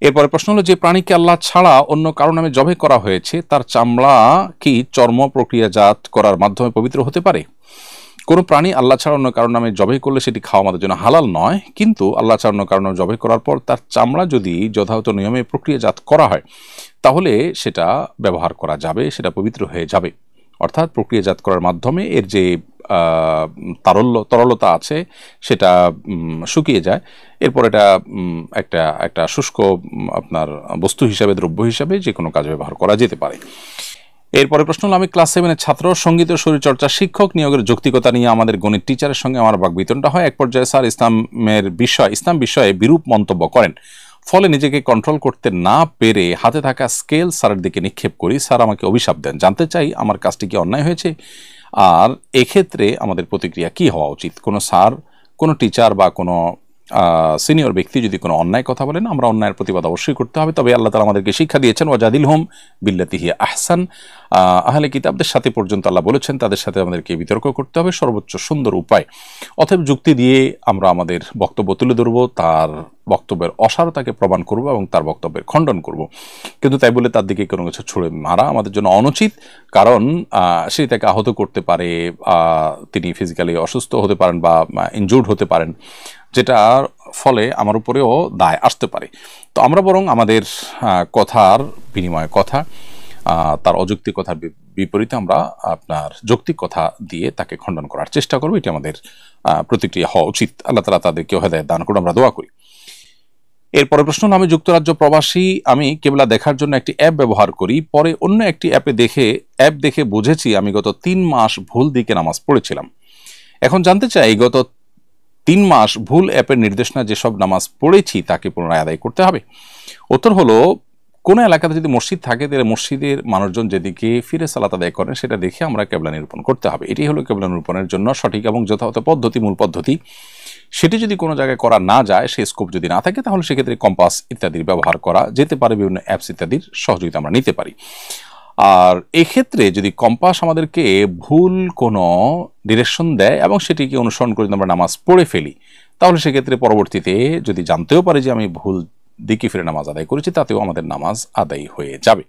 এরপরে প্রশ্ন হলো, যে প্রাণীকে আল্লাহ ছাড়া অন্য কারো নামে জবাই করা হয়েছে তার চামড়া কি চর্ম প্রক্রিয়াজাত করার মাধ্যমে পবিত্র হতে পারে? কোনো প্রাণী আল্লাহ ছাড়া অন্য কারো নামে জবাই করলে সেটি খাওয়া আমাদের জন্য হালাল নয়, কিন্তু আল্লাহ ছাড়া অন্য কারো নামে জবাই করার পর তার চামড়া যদি যথাযথ নিয়মে প্রক্রিয়াজাত করা হয় তাহলে সেটা ব্যবহার করা যাবে, সেটা পবিত্র হয়ে যাবে। অর্থাৎ প্রক্রিয়াজাত করার মাধ্যমে এর যে তরলতা আছে সেটা শুকিয়ে যায়, এরপর এটা একটা একটা শুষ্ক আপনার বস্তু হিসাবে, দ্রব্য হিসাবে যে কোনো কাজে ব্যবহার করা যেতে পারে। এরপরে প্রশ্ন হলো, আমি ক্লাস 7-এর ছাত্র, সঙ্গীত ও শরীরচর্চা শিক্ষক নিয়োগের যৌক্তিকতা নিয়ে আমাদের গণিত টিচারের সঙ্গে আমার বাকবিতণ্ডা হয়। এক পর্যায়ে স্যার ইসলাম বিষয়ে বিরূপ মন্তব্য করেন, ফলে নিজেকে কন্ট্রোল করতে না পেরে হাতে থাকা স্কেল স্যারের দিকে নিক্ষেপ করি। স্যার আমাকে অভিশাপ দেন। জানতে চাই আমার কাজটি কি অন্যায় হয়েছে, আর এক্ষেত্রে আমাদের প্রতিক্রিয়া কি হওয়া উচিত? কোনো স্যার, কোনো টিচার বা কোনো সিনিয়র ব্যক্তি যদি কোনো অন্যায় কথা বলেন, আমরা অন্যায়ের প্রতিবাদ অবশ্যই করতে হবে। তবে আল্লাহ তাআলা আমাদেরকে শিক্ষা দিয়েছেন, ওয়াজাদিলহুম বিল্লাতি হিয়া আহসান। আহলে কিতাবদের সাথে পর্যন্ত আল্লাহ বলেছেন তাদের সাথে আমাদেরকে বিতর্ক করতে হবে সর্বোচ্চ সুন্দর উপায়। অতএব যুক্তি দিয়ে আমরা আমাদের বক্তব্য তুলে ধরব, তার বক্তব্যের অসারতাকে প্রমাণ করব এবং তার বক্তব্যের খণ্ডন করব। কিন্তু তাই বলে তার দিকে কোনো কিছু ছুঁড়ে মারা আমাদের জন্য অনুচিত, কারণ সে তাকে আহত করতে পারে, তিনি ফিজিক্যালি অসুস্থ হতে পারেন বা ইনজুর্ড হতে পারেন, যেটার ফলে আমার উপরেও দায় আসতে পারে। তো আমরা বরং আমাদের কথার বিনিময়ে কথা, তার অযৌক্তিক কথার বিপরীতে আমরা আপনার যৌক্তিক কথা দিয়ে তাকে খণ্ডন করার চেষ্টা করবো। এটি আমাদের প্রতিক্রিয়া হওয়া উচিত। আল্লাহ তাআলা তাদেরকে হেদায়েত দান করুন, আমরা দোয়া করি। এরপরে প্রশ্ন হলো, আমি যুক্তরাজ্য প্রবাসী, আমি কেবলা দেখার জন্য একটি অ্যাপ ব্যবহার করি, পরে অন্য একটি অ্যাপ দেখে বুঝেছি আমি গত 3 মাস ভুল দিকে নামাজ পড়েছিলাম। এখন জানতে চাই, গত 3 মাস ভুল অ্যাপের নির্দেশনা যেসব নামাজ পড়েছি তাকে পুনরায় আদায় করতে হবে? উত্তর হলো, কোনো এলাকাতে যদি মসজিদ থাকে তাহলে মসজিদের মানুষজন যেদিকে ফিরে সালাত আদায় করেন সেটা দেখে আমরা কেবলা নিরূপণ করতে হবে। এটি হলো কেবলা নিরূপণের জন্য সঠিক এবং যথাযথ পদ্ধতি, মূল পদ্ধতি। সেটি যদি কোনো জায়গায় করা না যায়, সেই স্কোপ যদি না থাকে, তাহলে সেক্ষেত্রে কম্পাস ইত্যাদির ব্যবহার করা যেতে পারে, বিভিন্ন অ্যাপস ইত্যাদির সহযোগিতা আমরা নিতে পারি। আর এক্ষেত্রে যদি কম্পাস আমাদেরকে ভুল কোনো ডিরেকশন দেয় এবং সেটিকে অনুসরণ করে আমরা নামাজ পড়ে ফেলি, তাহলে সেক্ষেত্রে পরবর্তীতে যদি জানতেও পারি যে আমি ভুল দিকে ফিরে নামাজ আদায় করেছি, তাতেও আমাদের নামাজ আদায় হয়ে যাবে।